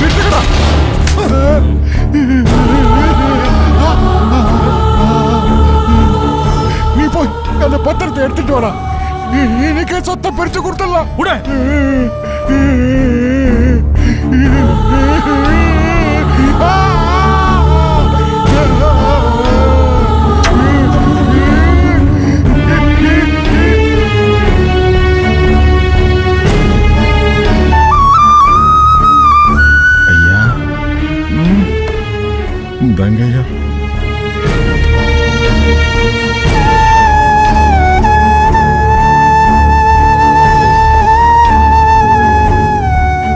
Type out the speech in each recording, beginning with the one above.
எடுத்துக்கடா. நீ போய் அந்த பத்திரத்தை எடுத்துட்டு வரா. இன்னைக்கு சொத்தை பிரிச்சு கொடுத்துடலாம். ஐயா ஐயா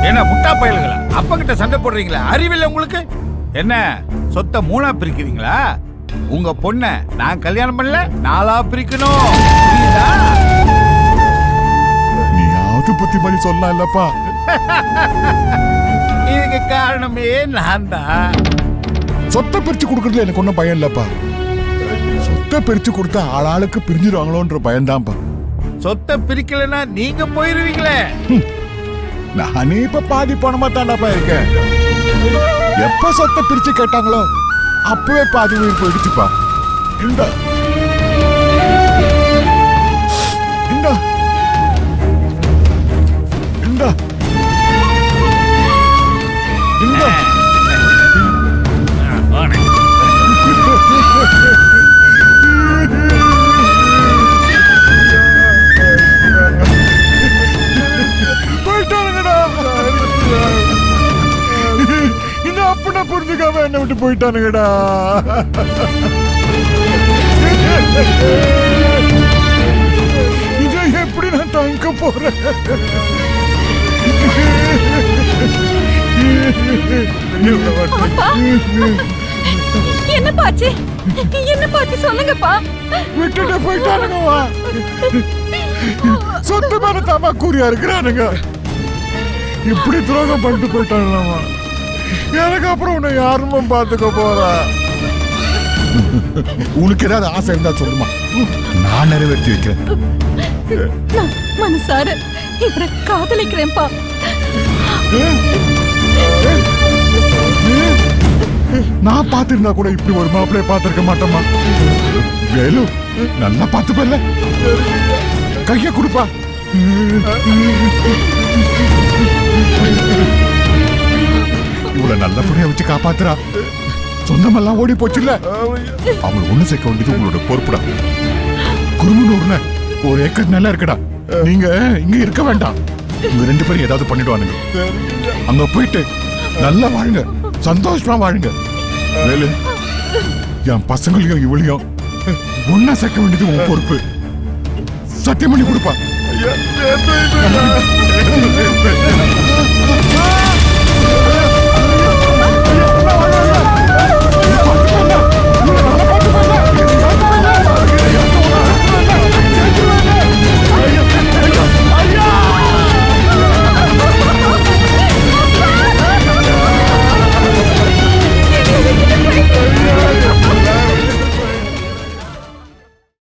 என்ன முட்டா பயல்களா? அப்ப கிட்ட சண்டை போடுறீங்களா? அறிவில்லை உங்களுக்கு? என்ன சொத்தை மூணா பிரிக்கிறீங்களா? உங்க பொண்ண நான் கல்யாணம் பண்ணல, நாலா பிரிக்கணும். புரியுதா? நீயாவது புத்திமதி சொல்லலாம் இல்லப்பா. இதுக்கு காரணமே நான் தான். சொத்தை பிரிச்சு கொடுக்கறதுல எனக்கு ஒன்றும் பயம் இல்லப்பா. சொத்தை பிரிச்சு கொடுத்தா ஆளாளுக்கு பிரிஞ்சிருவாங்களோன்ற பயம்தான்ப்பா. சொத்தை பிரிக்கலன்னா நீங்க போயிருவீங்களே. நானே இப்ப பாதி பணமா தாண்டாப்பா இருக்கேன். எப்ப சொத்தை பிரிச்சு கேட்டாங்களோ அப்பவே பாதி உயிர் போயிடுச்சுப்பா. இந்த இந்த இந்த இந்த போயிட்டானுங்கடா. இந்த அப்பனை புரிஞ்சுக்காம என்ன விட்டு போயிட்டானுங்கடா. இதை எப்படி நான் தாங்க போறேன்? என்ன பாச்சு? என்ன பாச்சு சொல்லுங்கப்பா. விட்டுட்டு போயிட்டானுங்கம்மா. சொத்து மேல தாமா கூறியா இருக்கிறானுங்க. இப்படி துரோகம் பண்ணிட்டு போயிட்டானுங்கம்மா. எனக்கு அப்புறம் உன்னை யாருமா பாத்துக்க போறா? உனக்கு ஏதாவது ஆசை இருந்தா சொல்லுமா, நான் நிறைவேற்றி வைக்கிறேன். நான் மனசார இவரை காதலிக்கிறேன்ப்பா. நான் பார்த்திருந்தா கூட இப்படி ஒரு மாப்பிள்ளைய பார்த்திருக்க மாட்டோமா. வேலு நல்லா பார்த்துப்பல்ல, கைய கொடுப்பா. இவ்வளவு நல்லபடியா வச்சு காப்பாத்துறா. சொந்தமெல்லாம் ஓடி போச்சுல்ல, அவங்களை ஒண்ணு சேர்க்க வேண்டியது உங்களோட பொறுப்புடா. குருமுனூர்ல ஒரு ஏக்கர் நல்லா இருக்குடா. நீங்க இங்க இருக்க வேண்டாம். உங்க ரெண்டு பேரும் ஏதாவது பண்ணிடுவானுங்க. அங்க போயிட்டு நல்லா வாழுங்க, சந்தோஷமா வாழுங்க. வேலு, என் பசங்களையும் இவளையும் ஒன்னா சேர்க்க வேண்டியது உன் பொறுப்பு. சத்தியம் பண்ணி கொடுப்பா.